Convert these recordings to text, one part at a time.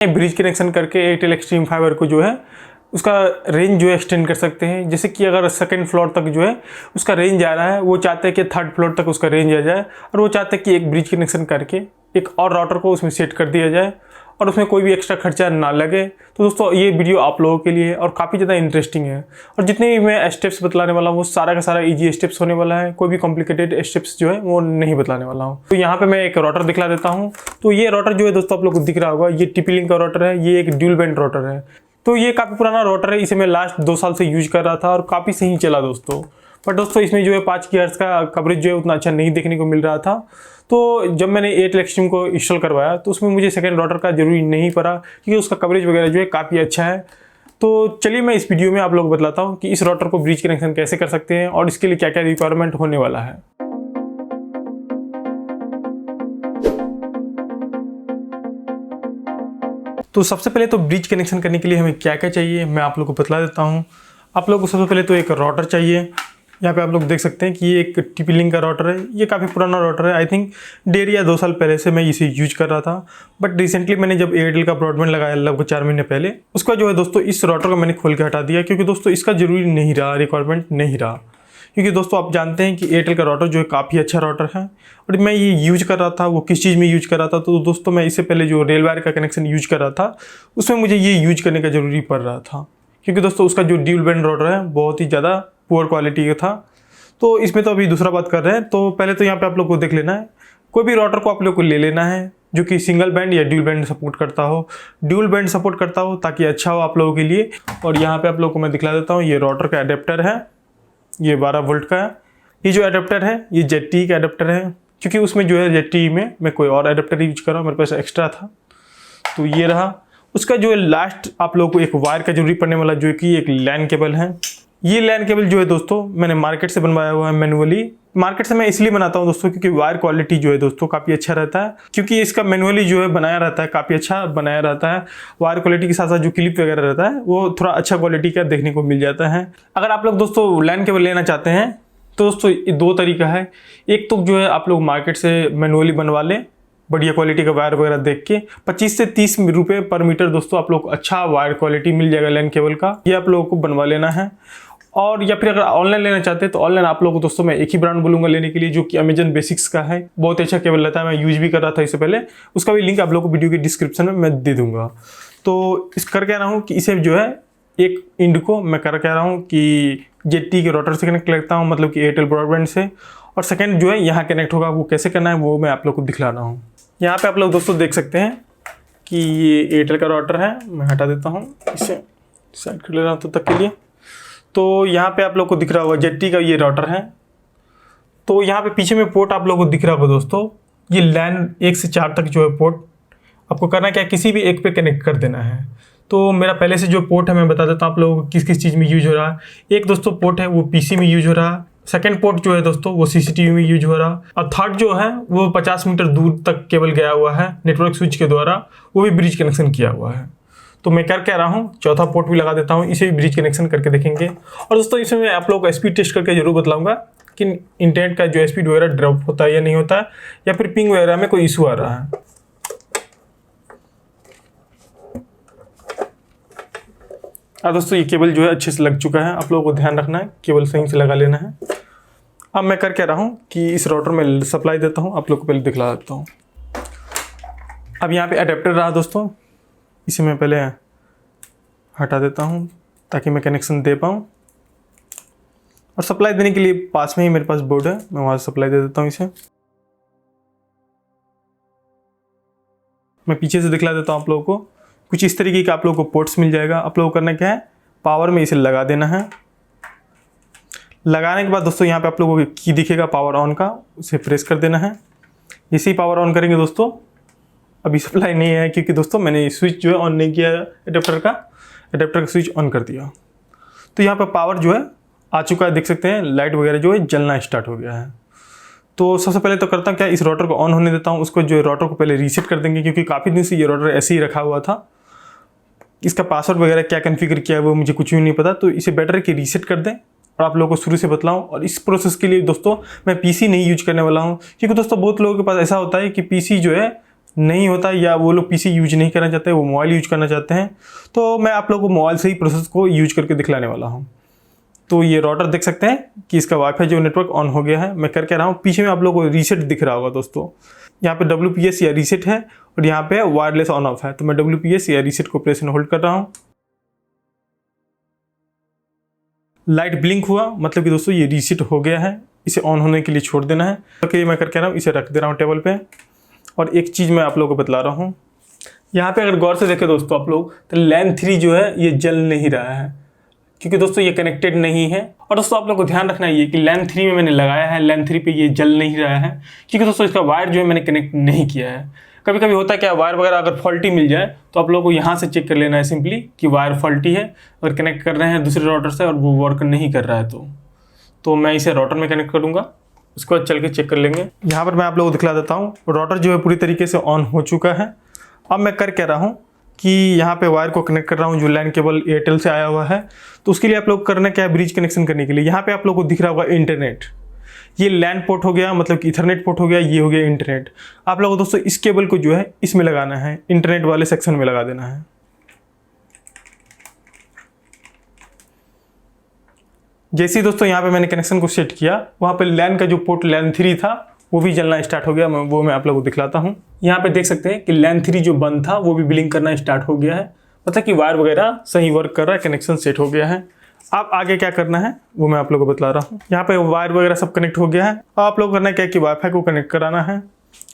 Bridge connection करके Airtel extreme fibre को जो है उसका रेंज जो है एक्सटेंड कर सकते हैं। जैसे कि अगर सेकंड फ्लोर तक जो है उसका रेंज आ रहा है, वो चाहते हैं कि थर्ड फ्लोर तक उसका रेंज आ जाए, और वो चाहते हैं कि एक ब्रिज कनेक्शन करके एक और राउटर को उसमें सेट कर दिया जाए और उसमें कोई भी एक्स्ट्रा खर्चा ना लगे। तो दोस्तों ये वीडियो आप लोगों के लिए और काफ़ी ज़्यादा इंटरेस्टिंग है, और जितने भी मैं स्टेप्स बतलाने वाला हूँ वो सारा का सारा इजी स्टेप्स होने वाला है। कोई भी कॉम्प्लिकेटेड स्टेप्स जो है वो नहीं बतलाने वाला हूँ। तो यहाँ पे मैं एक राउटर दिखला देता हूँ। तो ये राउटर जो है दोस्तों आप लोग को दिख रहा होगा, ये TP-Link का राउटर है। ये एक ड्यूल बैंड राउटर है। तो ये काफ़ी पुराना राउटर है, इसे मैं लास्ट 2 साल से यूज कर रहा था और काफ़ी सही चला दोस्तों। पर दोस्तों इसमें जो है 5 GHz का कवरेज जो है उतना अच्छा नहीं देखने को मिल रहा था। तो जब मैंने एयरटेल एक्सट्रीम को इंस्टॉल करवाया तो उसमें मुझे सेकंड राउटर का जरूरी नहीं पड़ा, क्योंकि उसका कवरेज वगैरह जो है काफ़ी अच्छा है। तो चलिए मैं इस वीडियो में आप लोगों को बतलाता हूँ कि इस राउटर को ब्रिज कनेक्शन कैसे कर सकते हैं और इसके लिए क्या क्या रिक्वायरमेंट होने वाला है। तो सबसे पहले तो ब्रिज कनेक्शन करने के लिए हमें क्या क्या चाहिए मैं आप लोग को बतला देता हूँ। आप लोग को सबसे पहले तो एक राउटर चाहिए। यहाँ पे आप लोग देख सकते हैं कि ये एक TP-Link का राउटर है। ये काफ़ी पुराना राउटर है, आई थिंक 1.5 या 2 साल पहले से मैं इसे यूज कर रहा था। बट रिसेंटली मैंने जब एयरटेल का ब्रॉडबैंड लगाया लगभग 4 महीने पहले, उसका जो है दोस्तों इस राउटर को मैंने खोल के हटा दिया, क्योंकि दोस्तों इसका जरूरी नहीं रहा, रिक्वायरमेंट नहीं रहा। क्योंकि दोस्तों आप जानते हैं कि एयरटेल का राउटर जो है काफ़ी अच्छा राउटर है, और मैं ये यूज कर रहा था। वो किस चीज़ में यूज कर रहा था, तो दोस्तों मैं इससे पहले जो रेल वायर का कनेक्शन यूज कर रहा था उसमें मुझे ये यूज करने का जरूरी पड़ रहा था, क्योंकि दोस्तों उसका जो ड्यूल बैंड राउटर है बहुत ही ज़्यादा पुअर क्वालिटी का था। तो इसमें तो अभी दूसरा बात कर रहे हैं। तो पहले तो यहाँ पे आप लोग को देख लेना है, कोई भी राउटर को आप लोग को ले लेना है जो कि सिंगल बैंड या ड्यूल बैंड सपोर्ट करता हो, ड्यूल बैंड सपोर्ट करता हो, ताकि अच्छा हो आप लोगों के लिए। और यहाँ पे आप लोग को मैं दिखला देता हूँ, ये राउटर का अडेप्टर है, ये 12 वोल्ट का है। ये जो अडेप्टर है ये ZTE का अडेप्टर है, क्योंकि उसमें जो है ZTE में मैं कोई और अडेप्टर यूज कर रहा हूँ, मेरे पास एक्स्ट्रा था। तो ये रहा उसका जो है लास्ट आप लोगों को एक वायर का जरूरी पड़ने वाला, जो कि एक लैन केबल है। ये लैन केबल जो है दोस्तों मैंने मार्केट से बनवाया हुआ है मैनुअली। मार्केट से मैं इसलिए बनाता हूँ दोस्तों क्योंकि वायर क्वालिटी जो है दोस्तों काफ़ी अच्छा रहता है, क्योंकि इसका मैनुअली जो है बनाया रहता है, काफ़ी अच्छा बनाया रहता है। वायर क्वालिटी के साथ साथ जो क्लिप वगैरह रहता है वो थोड़ा अच्छा क्वालिटी का देखने को मिल जाता है। अगर आप लोग दोस्तों लैन केबल लेना चाहते हैं तो दोस्तों 2 तरीका है। एक तो जो है आप लोग मार्केट से मैनुअली बनवा लें, बढ़िया क्वालिटी का वायर वगैरह देख के 25 से 30 रुपये पर मीटर दोस्तों आप लोग अच्छा वायर क्वालिटी मिल जाएगा लैन केबल का, ये आप लोगों को बनवा लेना है। और या फिर अगर ऑनलाइन लेना चाहते हैं तो ऑनलाइन आप लोगों को दोस्तों मैं एक ही ब्रांड बोलूँगा लेने के लिए, जो कि अमेजन बेसिक्स का है। बहुत अच्छा केबल रहता है, मैं यूज भी कर रहा था इससे पहले। उसका भी लिंक आप लोगों को वीडियो के डिस्क्रिप्शन में मैं दे दूँगा। तो इस कर कह रहा हूँ कि इसे जो है एक इंड को मैं कह रहा हूँ कि ZTE के राउटर से कनेक्ट करता हूँ, मतलब कि एयरटेल ब्रॉडबैंड से। और सेकेंड जो है यहाँ कनेक्ट होगा, वो कैसे करना है वो मैं आप लोग को दिखला रहा हूँ। यहाँ पे आप लोग दोस्तों देख सकते हैं कि ये एयरटेल का राउटर है। मैं हटा देता हूँ, इसे साइड कर ले रहा हूँ तब तक के लिए। तो यहाँ पे आप लोग को दिख रहा होगा ZTE का ये राउटर है। तो यहाँ पे पीछे में पोर्ट आप लोग को दिख रहा होगा दोस्तों, ये लैन 1 से 4 तक जो है पोर्ट आपको करना क्या है, किसी भी एक पे कनेक्ट कर देना है। तो मेरा पहले से जो पोर्ट है मैं बता देता हूँ आप लोगों को किस किस चीज़ में यूज हो रहा है। एक दोस्तों पोर्ट है वो PC में यूज हो रहा है, सेकंड पोर्ट जो है दोस्तों वो CCTV में यूज हो रहा, और थर्ड जो है वो 50 मीटर दूर तक केबल गया हुआ है नेटवर्क स्विच के द्वारा, वो भी ब्रिज कनेक्शन किया हुआ है। तो मैं कर रहा हूँ चौथा पोर्ट भी लगा देता हूँ, इसे भी ब्रिज कनेक्शन करके देखेंगे। और दोस्तों इसमें मैं आप लोगों को स्पीड टेस्ट करके जरूर बतलाऊंगा कि इंटरनेट का जो स्पीड वगैरह ड्रॉप होता है या नहीं होता है, या फिर पिंग वगैरह में कोई इशू आ रहा है। दोस्तों ये केबल जो है अच्छे से लग चुका है, आप लोगों को ध्यान रखना है, केबल सही से लगा लेना है। अब मैं कर रहा हूँ कि इस राउटर में सप्लाई देता हूँ, आप लोग को पहले दिखला देता हूँ। अब यहाँ पे अडेप्टर रहा दोस्तों, इसे मैं पहले हटा देता हूँ ताकि मैं कनेक्शन दे पाऊँ। और सप्लाई देने के लिए पास में ही मेरे पास बोर्ड है, मैं वहाँ से सप्लाई दे देता हूँ इसे। मैं पीछे से दिखला देता हूँ आप लोगों को। कुछ इस तरीके का आप लोगों को पोर्ट्स मिल जाएगा। आप लोगों को करना क्या है, पावर में इसे लगा देना है। लगाने के बाद दोस्तों यहाँ पे आप लोगों को की दिखेगा पावर ऑन का, उसे प्रेस कर देना है। इसे ही पावर ऑन करेंगे दोस्तों। अभी सप्लाई नहीं है क्योंकि दोस्तों मैंने स्विच जो है ऑन नहीं किया, अडेप्टर का स्विच ऑन कर दिया। तो यहाँ पर पावर जो है आ चुका है, देख सकते हैं लाइट वगैरह जो है जलना स्टार्ट हो गया है। तो सबसे पहले तो करता हूँ क्या, इस राउटर को ऑन होने देता हूँ। उसको जो राउटर को पहले रीसेट कर देंगे, क्योंकि काफ़ी दिन से ये राउटर ऐसे ही रखा हुआ था। इसका पासवर्ड वगैरह क्या कॉन्फ़िगर किया है वो मुझे कुछ भी नहीं पता, तो इसे बेटर है कि रीसेट कर दें और आप लोगों को शुरू से बतलाऊं। और इस प्रोसेस के लिए दोस्तों मैं PC नहीं यूज करने वाला हूं, क्योंकि दोस्तों बहुत लोगों के पास ऐसा होता है कि PC जो है नहीं होता या वो लोग पीसी यूज नहीं करना चाहते, वो मोबाइल यूज करना चाहते हैं, तो मैं आप लोगों को मोबाइल से ही प्रोसेस को यूज करके दिखलाने वाला हूँ। तो ये राउटर देख सकते हैं कि इसका वाईफाई जो नेटवर्क ऑन हो गया है। मैं करके रहा हूँ, पीछे में आप लोगों को रीसेट दिख रहा होगा दोस्तों। यहाँ पे WPS या रीसेट है और यहाँ पे वायरलेस ऑन ऑफ है। तो मैं WPS या रीसेट को प्रेस एंड होल्ड कर रहा हूँ। लाइट ब्लिंक हुआ, मतलब कि दोस्तों ये रीसेट हो गया है। इसे ऑन होने के लिए छोड़ देना है। ओके, मैं करके रहा हूँ, इसे रख दे रहा हूँ टेबल पे। और एक चीज़ मैं आप लोगों को बतला रहा हूँ, यहाँ पे अगर गौर से देखें दोस्तों आप लोग, तो LAN 3 जो है ये जल नहीं रहा है, क्योंकि दोस्तों ये कनेक्टेड नहीं है। और दोस्तों आप लोग को ध्यान रखना ये कि LAN 3 में मैंने लगाया है, LAN 3 पे ये जल नहीं रहा है, क्योंकि दोस्तों इसका वायर जो है मैंने कनेक्ट नहीं किया है। कभी कभी होता है क्या, वायर वगैरह अगर फॉल्टी मिल जाए तो आप लोगों को यहाँ से चेक कर लेना है सिंपली कि वायर फॉल्टी है। अगर कनेक्ट कर रहे हैं दूसरे राउटर से और वो वर्क नहीं कर रहा है तो मैं इसे राउटर में कनेक्ट करूँगा, उसके बाद चल के चेक कर लेंगे। यहाँ पर मैं आप लोगों को दिखला देता हूँ, राउटर जो है पूरी तरीके से ऑन हो चुका है। अब मैं कर क्या रहा हूँ कि यहाँ पे वायर को कनेक्ट कर रहा हूँ जो LAN केबल एयरटेल से आया हुआ है। तो उसके लिए आप लोग करना क्या है, ब्रिज कनेक्शन करने के लिए यहाँ पे आप लोग को दिख रहा होगा इंटरनेट। ये LAN पोर्ट हो गया, मतलब कि इथरनेट पोर्ट हो गया, ये हो गया इंटरनेट। आप लोगों को दोस्तों इस केबल को जो है इसमें लगाना है, इंटरनेट वाले सेक्शन में लगा देना है। जैसे ही दोस्तों यहाँ पे मैंने कनेक्शन को सेट किया, वहाँ पे LAN का जो पोर्ट LAN 3 था वो भी जलना स्टार्ट हो गया। मैं आप लोगों को दिखलाता हूँ। यहाँ पे देख सकते हैं कि LAN 3 जो बंद था वो भी ब्लिंक करना स्टार्ट हो गया है, मतलब कि वायर वगैरह सही वर्क कर रहा है, कनेक्शन सेट हो गया है। अब आगे क्या करना है वो मैं आप लोगों को बतला रहा हूँ। यहाँ पे वायर वगैरह सब कनेक्ट हो गया है। अब आप लोग करना है क्या कि वाईफाई को कनेक्ट कराना है।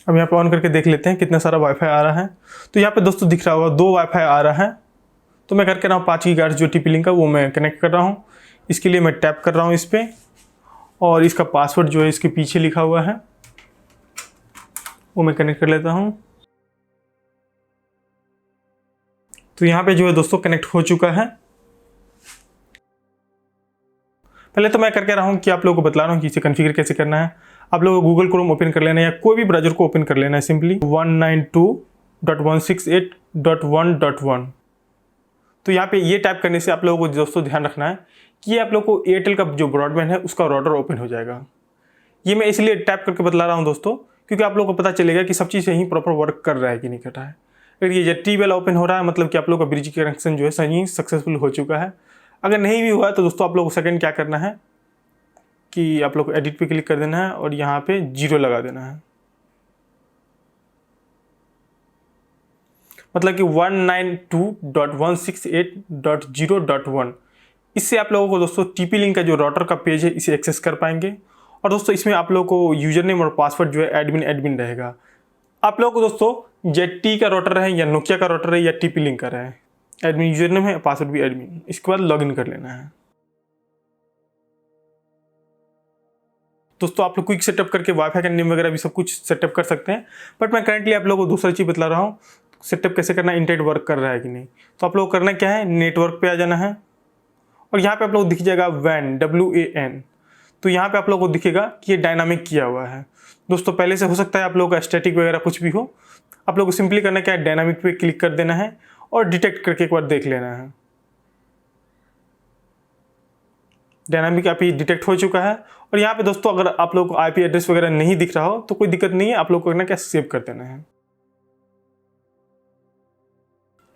अब यहाँ पे ऑन करके देख लेते हैं कितना सारा वाईफाई आ रहा है। तो यहाँ पे दोस्तों दिख रहा होगा 2 वाईफाई आ रहा है। तो मैं करके रहा हूँ 5 गीगाहर्ट्ज़ जो TP-Link का वो मैं कनेक्ट कर रहा हूँ। इसके लिए मैं टैप कर रहा हूँ इस पर, और इसका पासवर्ड जो है इसके पीछे लिखा हुआ है वो मैं कनेक्ट कर लेता हूँ। तो यहाँ पे जो है दोस्तों कनेक्ट हो चुका है। पहले तो मैं करके रहा हूँ कि आप लोगों को बतला रहा हूँ कि इसे कॉन्फ़िगर कैसे करना है। आप लोगों को गूगल क्रोम ओपन कर लेना है या कोई भी ब्राउज़र को ओपन कर लेना है सिंपली 192.168.1.1। तो यहाँ पे ये टाइप करने से आप लोगों को दोस्तों ध्यान रखना है कि ये आप लोगों को एयरटेल का जो ब्रॉडबैंड है उसका राउटर ओपन हो जाएगा। ये मैं इसलिए टाइप करके बतला रहा हूँ दोस्तों, क्योंकि आप लोगों को पता चलेगा कि सब चीज़ यहीं प्रॉपर वर्क कर रहा है कि नहीं कर रहा है। अगर ये ZT वाला ओपन हो रहा है मतलब कि आप लोग का ब्रिज कनेक्शन जो है सही सक्सेसफुल हो चुका है। अगर नहीं भी हुआ तो दोस्तों आप लोग को सेकंड क्या करना है कि आप लोग को एडिट पे क्लिक कर देना है और यहाँ पे 0 लगा देना है, मतलब कि 192.168.0.1। इससे आप लोगों को दोस्तों TP-Link का जो राउटर का पेज है इसे एक्सेस कर पाएंगे। और दोस्तों इसमें आप लोगों को यूजर नेम और पासवर्ड जो है एडमिन रहेगा। आप लोगों को दोस्तों ZT का राउटर है या नोकिया का राउटर है या TP-Link का है, एडमिन यूजर नेम है, पासवर्ड भी एडमिन। इसके बाद लॉगिन कर लेना है। दोस्तों आप लोग क्विक सेटअप करके वाईफाई का नेम वगैरह भी सब कुछ सेटअप कर सकते हैं, बट मैं करंटली आप लोगों को दूसरा चीज़ बतला रहा हूँ, सेटअप कैसे करना है, इंटरनेट वर्क कर रहा है कि नहीं। तो आप लोग करना क्या है, नेटवर्क पे आ जाना है और यहाँ पे आप लोग दिख जाएगा WAN WAN। तो यहाँ पे आप लोगों को दिखेगा कि ये डायनामिक किया हुआ है। दोस्तों पहले से हो सकता है आप लोगों का स्टैटिक वगैरह कुछ भी हो। आप लोग को सिंपली करना क्या है, डायनामिक पे क्लिक कर देना है और डिटेक्ट करके एक बार देख लेना है। डायनामिक IP डिटेक्ट हो चुका है। और यहाँ पे दोस्तों अगर आप लोग को IP एड्रेस वगैरह नहीं दिख रहा हो तो कोई दिक्कत नहीं है, आप लोग को करना क्या, सेव कर देना है।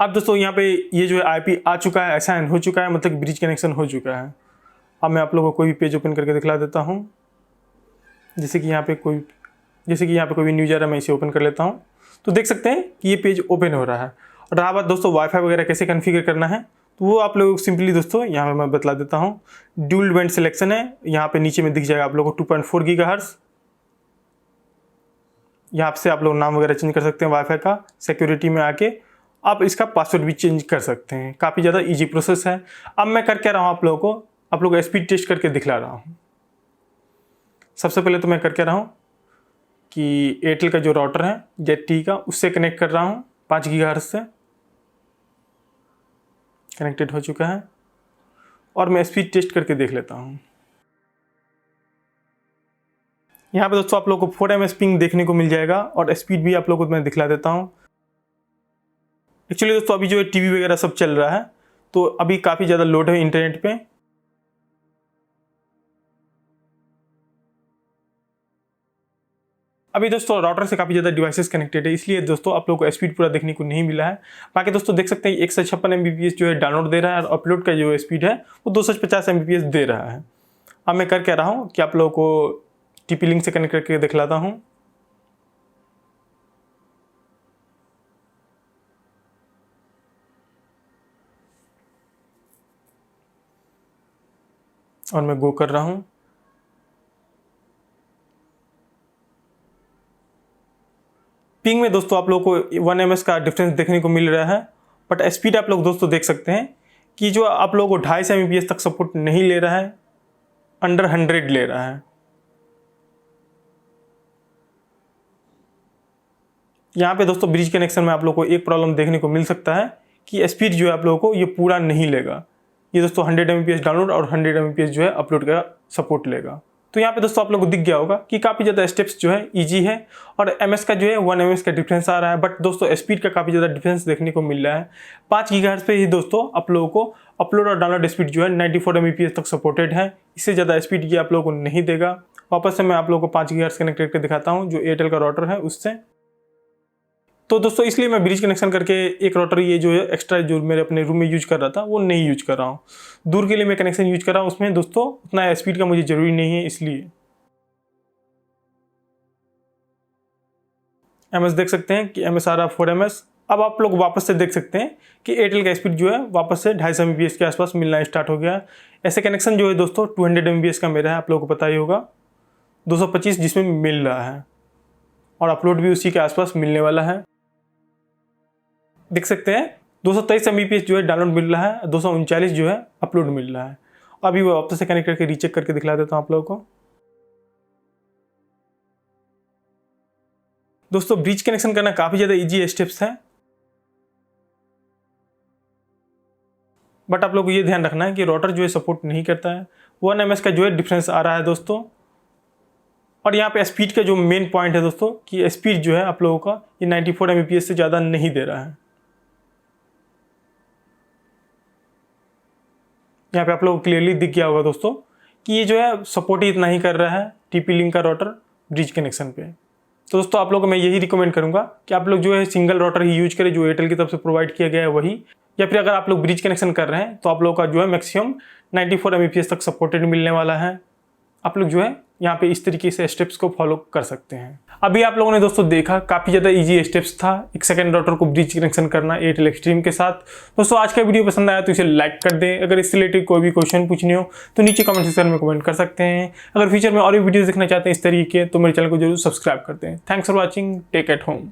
अब दोस्तों यहाँ पे ये जो है IP आ चुका है, असाइन हो चुका है, मतलब ब्रिज कनेक्शन हो चुका है। अब मैं आप लोगों को कोई भी पेज ओपन करके दिखला देता हूँ। जैसे कि यहाँ पे कोई भी न्यूज आ रहा है, मैं इसे ओपन कर लेता हूँ। तो देख सकते हैं कि ये पेज ओपन हो रहा है। और रहा बात दोस्तों वाईफाई वगैरह कैसे कॉन्फ़िगर करना है, तो वो आप लोग सिंपली दोस्तों यहाँ पे मैं बतला देता हूँ। ड्यूल बैंड सिलेक्शन है, यहाँ पे नीचे में दिख जाएगा आप लोगों को 2.4 गीगाहर्ट्ज़। यहाँ से आप लोग नाम वगैरह चेंज कर सकते हैं वाईफाई का। सिक्योरिटी में आके आप इसका पासवर्ड भी चेंज कर सकते हैं, काफ़ी ज़्यादा ईजी प्रोसेस है। अब मैं कर क्या रहा हूँ, आप लोगों को स्पीड टेस्ट करके दिखला रहा हूँ। सबसे पहले तो मैं कर क्या रहा हूँ कि एयरटेल का जो राउटर है ZT का, उससे कनेक्ट कर रहा हूँ 5 गीगाहर्ट्ज़ से। कनेक्टेड हो चुका है और मैं स्पीड टेस्ट करके देख लेता हूँ। यहाँ पे दोस्तों आप लोगों को 4 ms पिंग देखने को मिल जाएगा और स्पीड भी आप लोगों को मैं दिखला देता हूँ। एक्चुअली दोस्तों अभी जो है TV वगैरह सब चल रहा है, तो अभी काफ़ी ज़्यादा लोड है इंटरनेट पे। अभी दोस्तों राउटर से काफ़ी ज़्यादा डिवाइसेस कनेक्टेड है, इसलिए दोस्तों आप लोगों को स्पीड पूरा देखने को नहीं मिला है। बाकी दोस्तों देख सकते हैं 156 Mbps जो है डाउनलोड दे रहा है और अपलोड का जो स्पीड है वो 250 Mbps दे रहा है। अब मैं कर क्या रहा हूँ कि आप लोगों को TP लिंक से कनेक्ट करके दिखलाता हूँ। और मैं गो कर रहा हूँ। पिंग में दोस्तों आप लोगों को 1 ms का डिफरेंस देखने को मिल रहा है, बट स्पीड आप लोग दोस्तों देख सकते हैं कि जो आप लोगों को 250 Mbps तक सपोर्ट नहीं ले रहा है, अंडर 100 ले रहा है। यहाँ पे दोस्तों ब्रिज कनेक्शन में आप लोगों को एक प्रॉब्लम देखने को मिल सकता है कि स्पीड जो है आप लोगों को ये पूरा नहीं लेगा। ये दोस्तों 100 Mbps डाउनलोड और 100 Mbps जो है अपलोड का सपोर्ट लेगा। तो यहाँ पे दोस्तों आप लोगों को दिख गया होगा कि काफ़ी ज़्यादा स्टेप्स जो है इजी है और MS का जो है 1 ms का डिफरेंस आ रहा है, बट दोस्तों स्पीड का काफ़ी ज़्यादा डिफरेंस देखने को मिल रहा है। 5 GHz पे ही दोस्तों आप लोगों को अपलोड और डाउनलोड स्पीड जो है 94 Mbps तक सपोर्टेड है। इससे ज़्यादा स्पीड ये आप लोगों को नहीं देगा। वापस से मैं आप लोगों को 5 GHz कनेक्ट करके दिखाता हूँ जो एयरटेल का राउटर है उससे। तो दोस्तों इसलिए मैं ब्रिज कनेक्शन करके एक राउटर ये जो है एक्स्ट्रा जो मेरे अपने रूम में यूज कर रहा था वो नहीं यूज कर रहा हूँ। दूर के लिए मैं कनेक्शन यूज कर रहा हूँ, उसमें दोस्तों उतना स्पीड का मुझे ज़रूरी नहीं है इसलिए। MS देख सकते हैं कि MS आ रहा है 4 ms। अब आप लोग वापस से देख सकते हैं कि एयरटेल का स्पीड जो है वापस से 250 Mbps के आसपास मिलना स्टार्ट हो गया है। ऐसे कनेक्शन जो है दोस्तों 200 Mbps का मेरा है, आप लोगों को पता ही होगा, 225 जिसमें मिल रहा है और अपलोड भी उसी के आसपास मिलने वाला है। देख सकते हैं 223 Mbps जो है डाउनलोड मिल रहा है, 239 जो है अपलोड मिल रहा है। अभी वो वापस से कनेक्ट करके रीचेक करके दिखला देता हूँ आप लोगों को। दोस्तों ब्रिज कनेक्शन करना काफ़ी ज़्यादा इजी स्टेप्स है, बट आप लोग को ये ध्यान रखना है कि राउटर जो है सपोर्ट नहीं करता है। 1 ms का जो है डिफरेंस आ रहा है दोस्तों। और यहाँ पे स्पीड का जो मेन पॉइंट है दोस्तों कि स्पीड जो है आप लोगों का ये 94 Mbps से ज़्यादा नहीं दे रहा है। यहाँ पे आप लोगों को क्लियरली दिख गया होगा दोस्तों कि ये जो है सपोर्ट ही इतना ही कर रहा है TP लिंक का राउटर ब्रिज कनेक्शन पे। तो दोस्तों आप लोगों को मैं यही रिकमेंड करूँगा कि आप लोग जो है सिंगल राउटर ही यूज करें जो एयरटेल की तरफ से प्रोवाइड किया गया है वही, या फिर अगर आप लोग ब्रिज कनेक्शन कर रहे हैं तो आप लोगों का जो है मैक्सिमम 94 Mbps तक सपोर्टेड मिलने वाला है। आप लोग जो है यहाँ पे इस तरीके से स्टेप्स को फॉलो कर सकते हैं। अभी आप लोगों ने दोस्तों देखा काफ़ी ज़्यादा इजी स्टेप्स था एक सेकंड राउटर को ब्रिज कनेक्शन करना एयरटेल एक्सट्रीम के साथ। दोस्तों आज का वीडियो पसंद आया तो इसे लाइक कर दें। अगर इससे रिलेटेड कोई भी क्वेश्चन पूछनी हो तो नीचे कमेंट सेक्शन में कमेंट कर सकते हैं। अगर फ्यूचर में और भी वीडियोस देखना चाहते हैं इस तरीके तो मेरे चैनल को जरूर सब्सक्राइब कर दें। Thanks for watching, take at home.